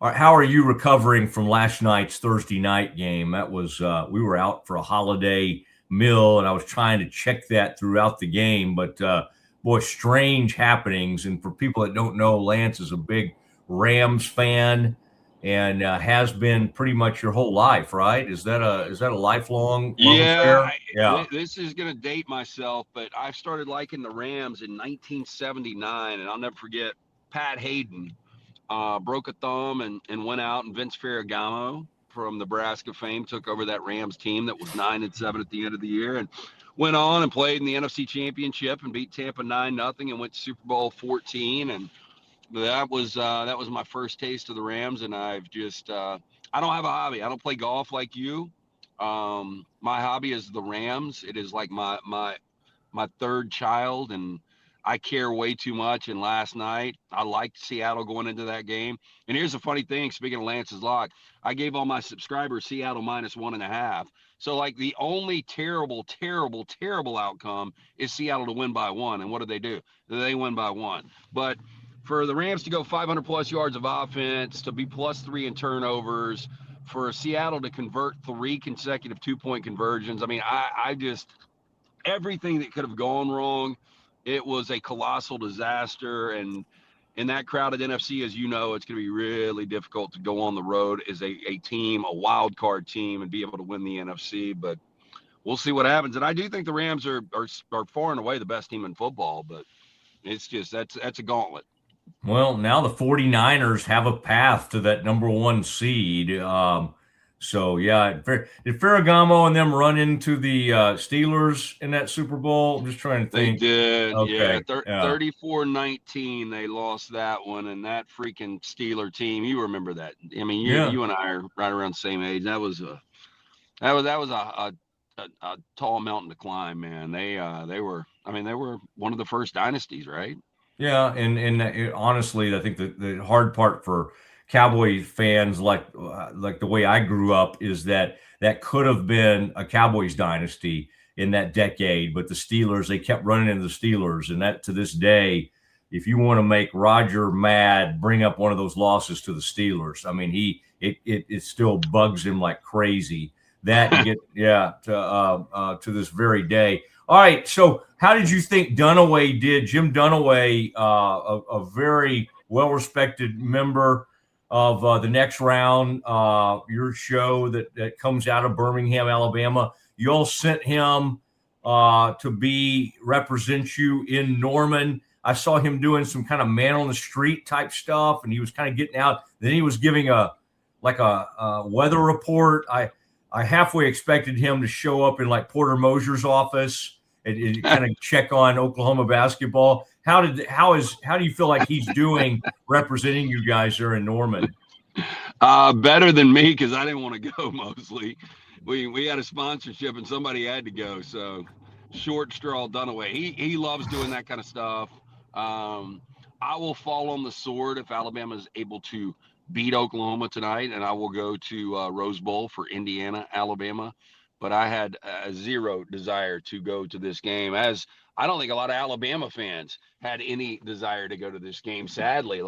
how are you recovering from last night's Thursday night game? That was we were out for a holiday meal, and I was trying to check that throughout the game. But boy, strange happenings. And for people that don't know, Lance is a big Rams fan and has been pretty much your whole life, right? Is that a lifelong love affair? Yeah. This is going to date myself, but I started liking the Rams in 1979, and I'll never forget Pat Hayden broke a thumb and went out, and Vince Ferragamo from Nebraska fame took over that Rams team that was 9-7 at the end of the year, and went on and played in the NFC Championship and beat Tampa 9-0 and went to Super Bowl 14, and that was my first taste of the Rams. And I've just I don't have a hobby. I don't play golf like you. My hobby is the Rams. It is like my third child, and I care way too much. And last night, I liked Seattle going into that game. And here's the funny thing, speaking of Lance's lock, I gave all my subscribers Seattle -1.5. So, like, the only terrible outcome is Seattle to win by 1. And what do? They win by 1. But for the Rams to go 500-plus yards of offense, to be +3 in turnovers, for Seattle to convert 3 consecutive 2-point conversions, I mean, I just – everything that could have gone wrong, it was a colossal disaster. And in that crowded NFC, as you know, it's going to be really difficult to go on the road as a team, a wild card team, and be able to win the NFC. But we'll see what happens. And I do think the Rams are far and away the best team in football, but it's just that's a gauntlet. Well, now the 49ers have a path to that number 1 seed. So, yeah, did Ferragamo and them run into the Steelers in that Super Bowl? I'm just trying to think. They did, okay. Yeah. 34-19, they lost that one, and that freaking Steeler team, you remember that. I mean, you and I are right around the same age. That was a tall mountain to climb, man. They were one of the first dynasties, right? Yeah, and honestly, I think the hard part for Cowboy fans, like the way I grew up, is that could have been a Cowboys dynasty in that decade, but the Steelers, they kept running into the Steelers, and that to this day, if you want to make Roger mad, bring up one of those losses to the Steelers. I mean, it still bugs him like crazy. That to this very day. All right, so how did you think Dunaway did? Jim Dunaway, a very well-respected member of the Next Round, your show that comes out of Birmingham, Alabama. You all sent him to represent you in Norman. I saw him doing some kind of man on the street type stuff, and he was kind of getting out. Then he was giving a weather report. I halfway expected him to show up in like Porter Mosier's office and kind of check on Oklahoma basketball. How do you feel like he's doing representing you guys there in Norman? Better than me, because I didn't want to go, Mosley. We had a sponsorship and somebody had to go. So short straw Dunaway. He loves doing that kind of stuff. I will fall on the sword if Alabama is able to beat Oklahoma tonight, and I will go to Rose Bowl for Indiana, Alabama. But I had zero desire to go to this game, as I don't think a lot of Alabama fans had any desire to go to this game. Sadly,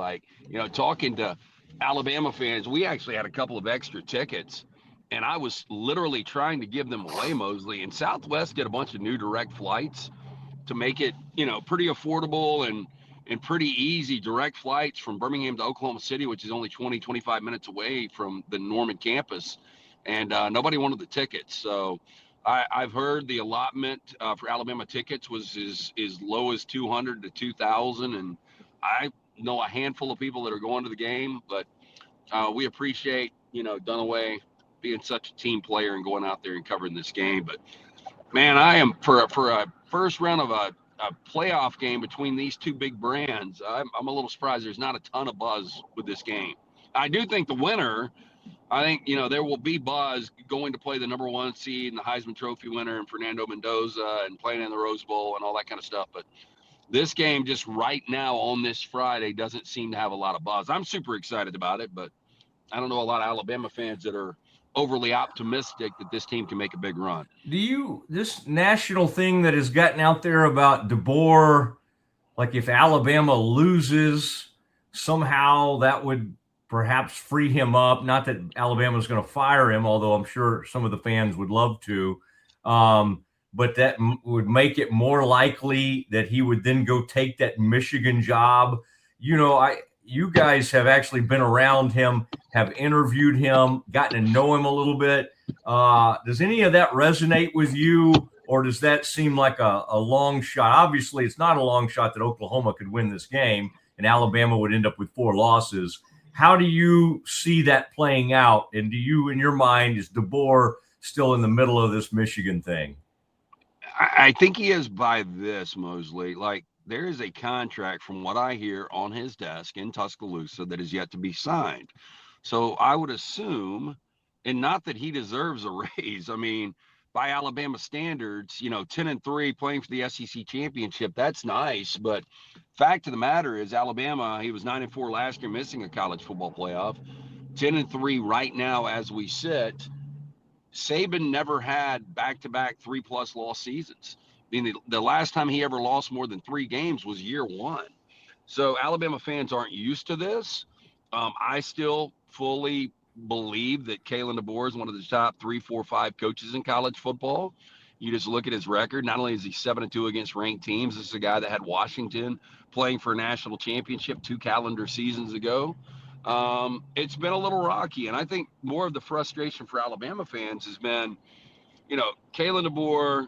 talking to Alabama fans, we actually had a couple of extra tickets, and I was literally trying to give them away, Mosley. And Southwest did a bunch of new direct flights to make it, pretty affordable and pretty easy direct flights from Birmingham to Oklahoma City, which is only 25 minutes away from the Norman campus. And nobody wanted the tickets. So I've heard the allotment for Alabama tickets was as low as 200 to 2,000. And I know a handful of people that are going to the game, but we appreciate, Dunaway being such a team player and going out there and covering this game. But man, I am for a first round of a playoff game between these two big brands. I'm a little surprised there's not a ton of buzz with this game. I do think the winner, there will be buzz going to play the number 1 seed and the Heisman Trophy winner and Fernando Mendoza and playing in the Rose Bowl and all that kind of stuff. But this game just right now on this Friday doesn't seem to have a lot of buzz. I'm super excited about it, but I don't know a lot of Alabama fans that are overly optimistic that this team can make a big run. This national thing that has gotten out there about DeBoer, like if Alabama loses, somehow that would perhaps free him up. Not that Alabama's going to fire him, although I'm sure some of the fans would love to. But that would make it more likely that he would then go take that Michigan job. You guys have actually been around him, have interviewed him, gotten to know him a little bit. Does any of that resonate with you, or does that seem like a long shot? Obviously, it's not a long shot that Oklahoma could win this game and Alabama would end up with 4 losses. How do you see that playing out? And do you, in your mind, is DeBoer still in the middle of this Michigan thing? I think he is by this, Mosley. Like, there is a contract, from what I hear, on his desk in Tuscaloosa that is yet to be signed. So I would assume, and not that he deserves a raise. I mean, by Alabama standards, 10-3 playing for the SEC championship, that's nice. But fact of the matter is, Alabama, he was 9-4 last year, missing a college football playoff. 10-3 right now as we sit. Saban never had back-to-back 3+ loss seasons. I mean, the last time he ever lost more than 3 games was year 1. So Alabama fans aren't used to this. I still fully believe that Kalen DeBoer is one of the top 3, 4, 5 coaches in college football. You just look at his record. Not only is he 7-2 against ranked teams, this is a guy that had Washington playing for a national championship 2 calendar seasons ago. It's been a little rocky, and I think more of the frustration for Alabama fans has been, Kalen DeBoer.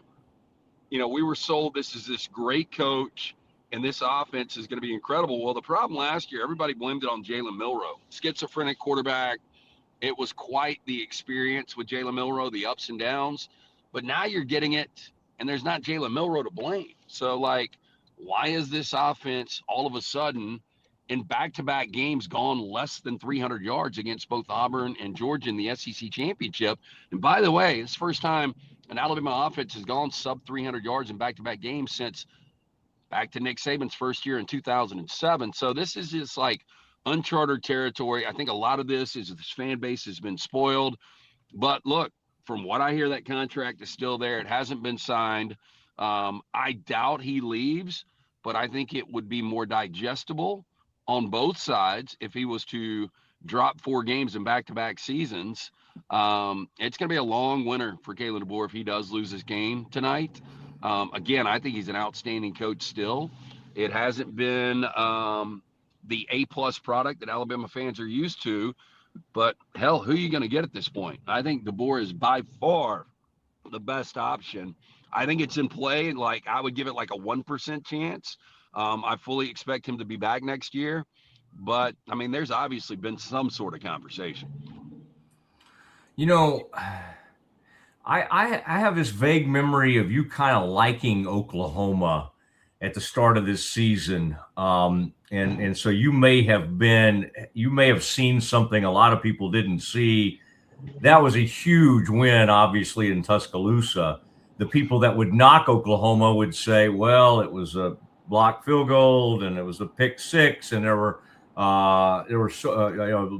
We were sold this is this great coach, and this offense is going to be incredible. Well, the problem last year, everybody blamed it on Jalen Milroe, schizophrenic quarterback. It was quite the experience with Jalen Milroe, the ups and downs. But now you're getting it, and there's not Jalen Milroe to blame. So, why is this offense all of a sudden in back-to-back games gone less than 300 yards against both Auburn and Georgia in the SEC championship? And by the way, it's the first time an Alabama offense has gone sub 300 yards in back-to-back games since back to Nick Saban's first year in 2007. So this is just like uncharted territory. I think a lot of this is this fan base has been spoiled. But look, from what I hear, that contract is still there. It hasn't been signed. I doubt he leaves, but I think it would be more digestible on both sides if he was to drop 4 games in back-to-back seasons. It's going to be a long winter for Kalen DeBoer if he does lose this game tonight. Again, I think he's an outstanding coach still. It hasn't been the A-plus product that Alabama fans are used to, but hell, who are you going to get at this point? I think DeBoer is by far the best option. I think it's in play. I would give it like a 1% chance. I fully expect him to be back next year, but I mean, there's obviously been some sort of conversation. I have this vague memory of you kind of liking Oklahoma at the start of this season. And so you may have seen something a lot of people didn't see. That was a huge win, obviously, in Tuscaloosa. The people that would knock Oklahoma would say, well, it was a blocked field goal and it was a pick 6 and there were a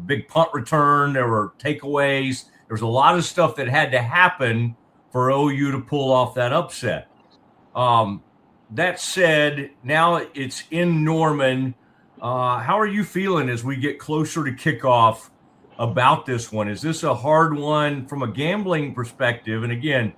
big punt return, there were takeaways. There was a lot of stuff that had to happen for OU to pull off that upset. That said, now it's in Norman. How are you feeling as we get closer to kickoff about this one? Is this a hard one from a gambling perspective? And again,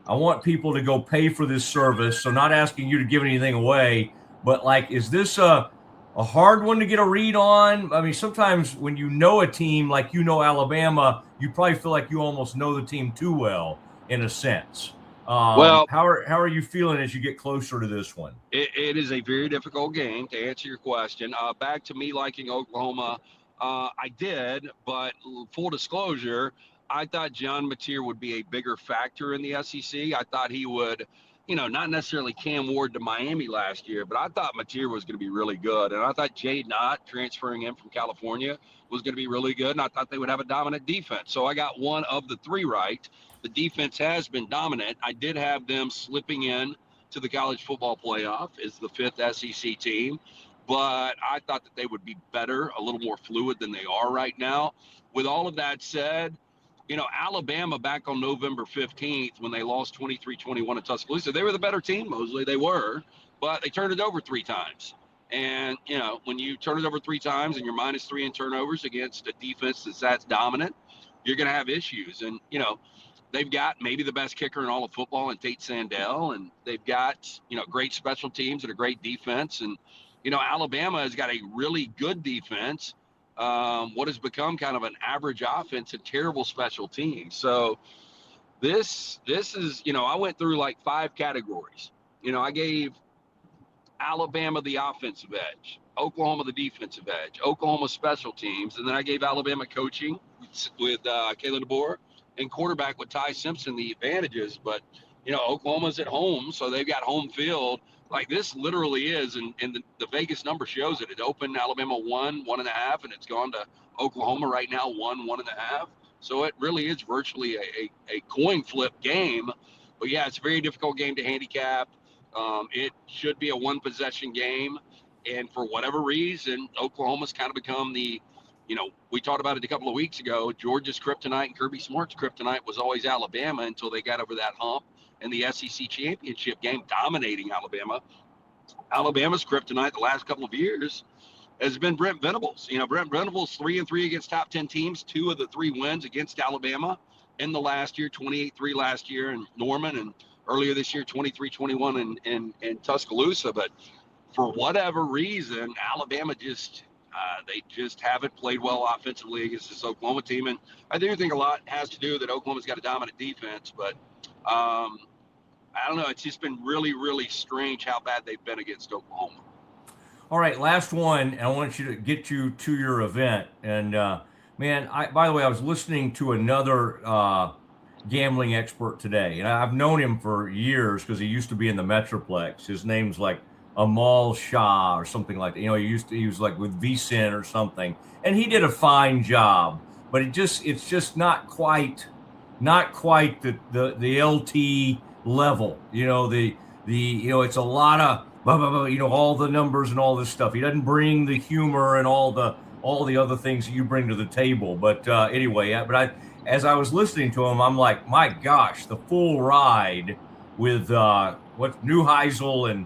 I want people to go pay for this service, so not asking you to give anything away, but is this a hard one to get a read on? I mean, sometimes when you know a team like Alabama, you probably feel like you almost know the team too well in a sense. How are you feeling as you get closer to this one? It is a very difficult game, to answer your question. Back to me liking Oklahoma, I did, but full disclosure, I thought John Mateer would be a bigger factor in the SEC. I thought he would, not necessarily Cam Ward to Miami last year, but I thought Mateer was going to be really good. And I thought Jade Knott transferring in from California was going to be really good. And I thought they would have a dominant defense. So I got one of the 3 right. The defense has been dominant. I did have them slipping in to the college football playoff as the 5th SEC team, but I thought that they would be better, a little more fluid than they are right now. With all of that said, Alabama back on November 15th when they lost 23-21 at Tuscaloosa, they were the better team, Mosley. They were, but they turned it over 3 times. And, when you turn it over 3 times and you're -3 in turnovers against a defense that's dominant, you're going to have issues. And, they've got maybe the best kicker in all of football in Tate Sandell, and they've got, great special teams and a great defense. And, Alabama has got a really good defense, what has become kind of an average offense and terrible special teams. So this is, I went through like 5 categories. I gave Alabama the offensive edge, Oklahoma the defensive edge, Oklahoma special teams, and then I gave Alabama coaching with Kalen DeBoer and quarterback with Ty Simpson the advantages. But Oklahoma's at home, so they've got home field. Like, this literally is, and the Vegas number shows it. It opened Alabama 1.5, and it's gone to Oklahoma right now 1.5. So it really is virtually a coin flip game. But yeah, it's a very difficult game to handicap. It should be a 1-possession game. And for whatever reason, Oklahoma's kind of become the, we talked about it a couple of weeks ago. Georgia's kryptonite and Kirby Smart's kryptonite was always Alabama until they got over that hump in the SEC championship game, dominating Alabama. Alabama's kryptonite the last couple of years has been Brent Venables. Brent Venables 3-3 against top 10 teams, 2 of the 3 wins against Alabama in the last year, 28-3 last year in Norman, and earlier this year, 23-21 in Tuscaloosa. But for whatever reason, Alabama they just haven't played well offensively against this Oklahoma team. And I do think a lot has to do that Oklahoma's got a dominant defense. But I don't know. It's just been really, really strange how bad they've been against Oklahoma. All right, last one, and I want you to get you to your event. And, man, by the way, I was listening to another gambling expert today, and I've known him for years because he used to be in the Metroplex. His name's like Amal Shah or something like that. He was like with VSiN or something, and he did a fine job. But it's just not quite the LT level. It's a lot of all the numbers and all this stuff. He doesn't bring the humor and all the other things that you bring to the table. But anyway, as I was listening to him, I'm like, my gosh, the full ride with Neuheisel and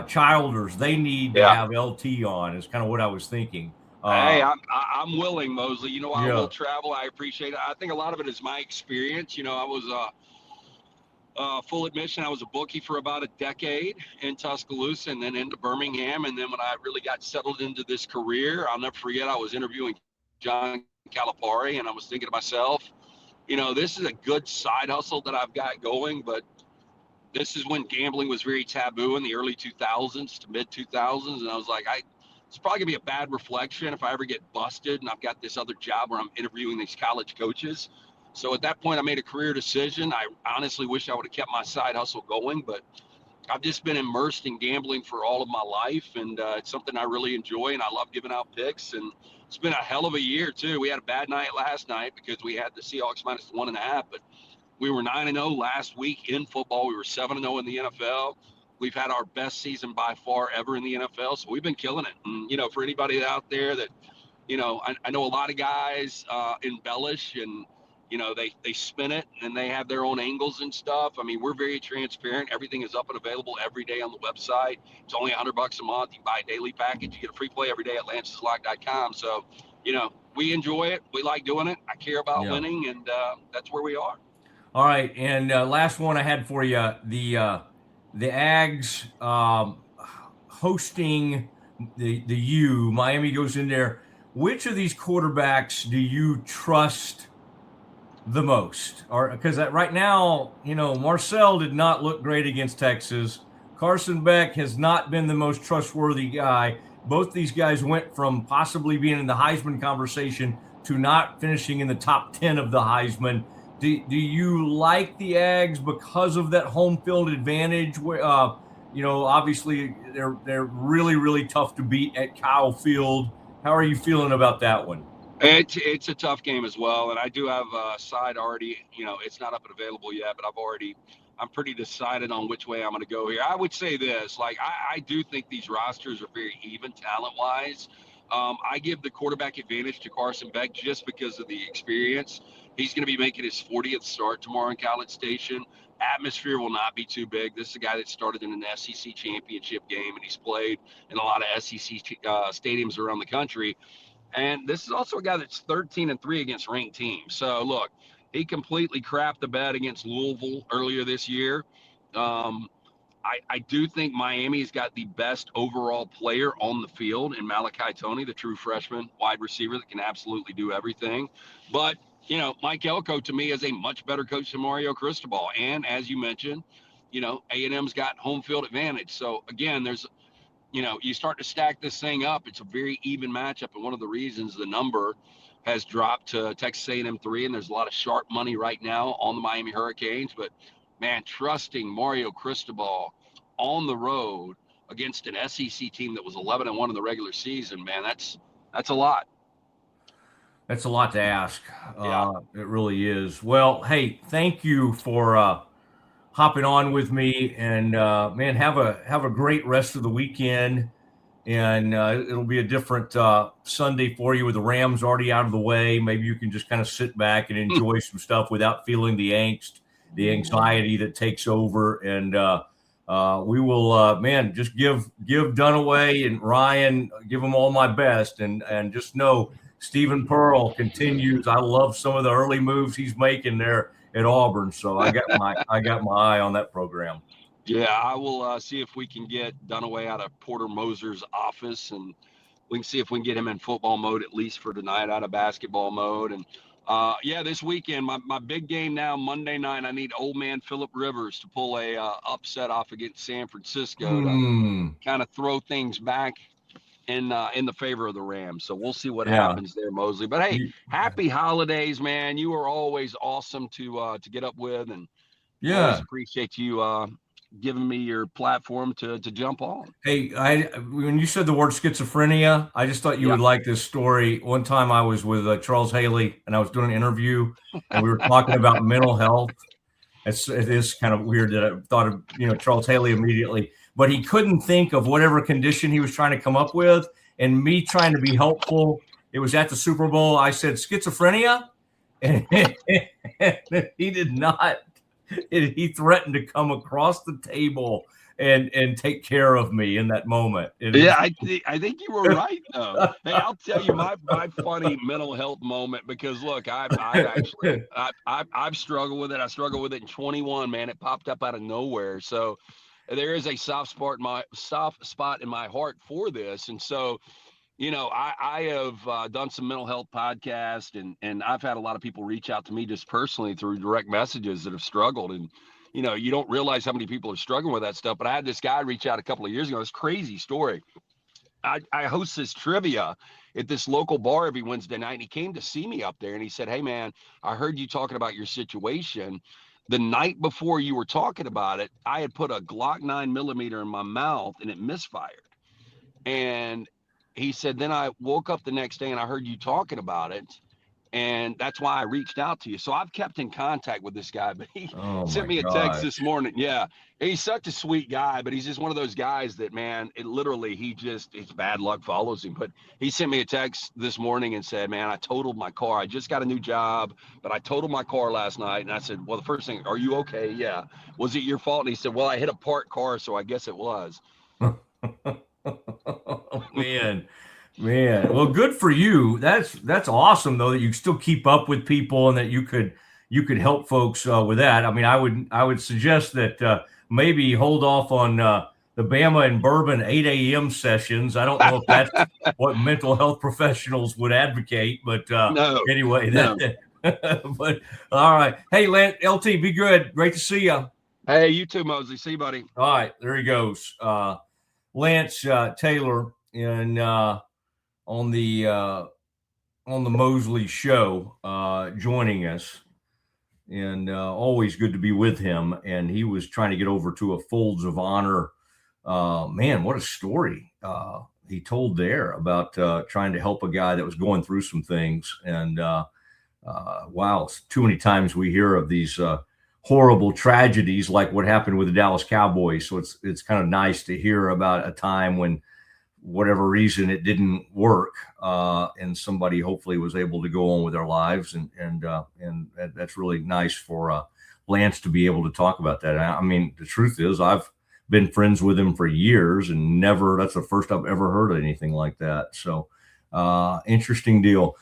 Childers, they need to have LT on, is kind of what I was thinking. Hey, I'm willing, Mosley. I will travel. I appreciate it. I think a lot of it is my experience. I was full admission, I was a bookie for about a decade in Tuscaloosa and then into Birmingham. And then when I really got settled into this career, I'll never forget, I was interviewing John Calipari, and I was thinking to myself, this is a good side hustle that I've got going, but this is when gambling was very taboo in the early 2000s to mid 2000s. And I was like, it's probably gonna be a bad reflection if I ever get busted and I've got this other job where I'm interviewing these college coaches. So at that point, I made a career decision. I honestly wish I would have kept my side hustle going, but I've just been immersed in gambling for all of my life, and it's something I really enjoy, and I love giving out picks. And it's been a hell of a year too. We had a bad night last night because we had the Seahawks -1.5, but we were 9-0 last week in football. We were 7-0 in the NFL. We've had our best season by far ever in the NFL, so we've been killing it. And for anybody out there that, I know a lot of guys embellish and they spin it and they have their own angles and stuff. I mean, we're very transparent. Everything is up and available every day on the website. It's only $100 a month. You buy a daily package, you get a free play every day at lanceslock.com. So, we enjoy it. We like doing it. I care about winning, and that's where we are. All right. And last one I had for you, the Ags hosting the U. Miami goes in there. Which of these quarterbacks do you trust the most? Or because right now, Marcel did not look great against Texas. Carson Beck has not been the most trustworthy guy. Both these guys went from possibly being in the Heisman conversation to not finishing in the top 10 of the Heisman. Do you like the Ags because of that home field advantage? Obviously they're really, really tough to beat at Kyle Field. How are you feeling about that one? It's a tough game as well, and I do have a side already. It's not up and available yet, but I'm pretty decided on which way I'm going to go here. I would say this, I do think these rosters are very even talent-wise. I give the quarterback advantage to Carson Beck just because of the experience. He's going to be making his 40th start tomorrow in College Station. Atmosphere will not be too big. This is a guy that started in an SEC championship game, and he's played in a lot of SEC stadiums around the country. And this is also a guy that's 13-3 against ranked teams. So look, he completely crapped the bed against Louisville earlier this year. I do think Miami's got the best overall player on the field in Malachi Toney, the true freshman wide receiver that can absolutely do everything. But, Mike Elko to me is a much better coach than Mario Cristobal. And as you mentioned, A&M's got home field advantage. So again, there's, you start to stack this thing up. It's a very even matchup. And one of the reasons the number has dropped to Texas A&M 3, and there's a lot of sharp money right now on the Miami Hurricanes. But man, trusting Mario Cristobal on the road against an SEC team that was 11-1 in the regular season, man, that's a lot. That's a lot to ask. Yeah. It really is. Well, hey, thank you for hopping on with me, and man, have a great rest of the weekend. And it'll be a different Sunday for you with the Rams already out of the way. Maybe you can just kind of sit back and enjoy some stuff without feeling the angst, the anxiety that takes over. And we will, man, just give Dunaway and Ryan, give them all my best, and just know Stephen Pearl continues. I love some of the early moves he's making there at Auburn. So I got my eye on that program. Yeah, I will see if we can get Dunaway out of Porter Moser's office, and we can see if we can get him in football mode at least for tonight, out of basketball mode. And this weekend, my big game now, Monday night, I need old man Phillip Rivers to pull a upset off against San Francisco to kind of throw things back in the favor of the Rams. So we'll see what happens there, Mosley. But hey, happy holidays, man. You are always awesome to get up with, and always appreciate you giving me your platform to jump on. Hey, when you said the word schizophrenia, I just thought you would like this story. One time I was with Charles Haley, and I was doing an interview, and we were talking about mental health. It is kind of weird that I thought of Charles Haley immediately, but he couldn't think of whatever condition he was trying to come up with, and me trying to be helpful. It was at the Super Bowl. I said schizophrenia, and he did not. He threatened to come across the table and take care of me in that moment. I think you were right though. Hey, I'll tell you my funny mental health moment, because look, I've struggled with it. I struggled with it in 21, man. It popped up out of nowhere. So there is a soft spot in my heart for this. And so, I have done some mental health podcasts, and I've had a lot of people reach out to me just personally through direct messages that have struggled. And, you don't realize how many people are struggling with that stuff. But I had this guy reach out a couple of years ago. This crazy story. I host this trivia at this local bar every Wednesday night, and he came to see me up there, and he said, "Hey, man, I heard you talking about your situation. The night before you were talking about it, I had put a Glock 9mm in my mouth, and it misfired." And he said, then I woke up the next day and I heard you talking about it, and that's why I reached out to you. So I've kept in contact with this guy, but he sent me a text this morning. Yeah, he's such a sweet guy, but he's just one of those guys that, man, it's bad luck follows him. But he sent me a text this morning and said, man, I totaled my car. I just got a new job, but I totaled my car last night. And I said, well, the first thing, are you okay? Yeah. Was it your fault? And he said, well, I hit a parked car, so I guess it was. Man. Well, good for you. That's awesome though, that you still keep up with people and that you could help folks with that. I mean, I would suggest that maybe hold off on the Bama and Bourbon 8 a.m. sessions. I don't know if that's what mental health professionals would advocate, but anyway. No. But all right. Hey, LT, be good. Great to see you. Hey, you too, Mosley. See you, buddy. All right, there he goes. Lance Taylor on the Mosley Show, joining us, and always good to be with him. And he was trying to get over to a Folds of Honor. Man, what a story he told there about trying to help a guy that was going through some things. And wow, too many times we hear of these horrible tragedies like what happened with the Dallas Cowboys. So it's kind of nice to hear about a time when whatever reason it didn't work, and somebody hopefully was able to go on with their lives, and that's really nice for Lance to be able to talk about that. I mean, the truth is, I've been friends with him for years, and that's the first I've ever heard of anything like that. So interesting deal.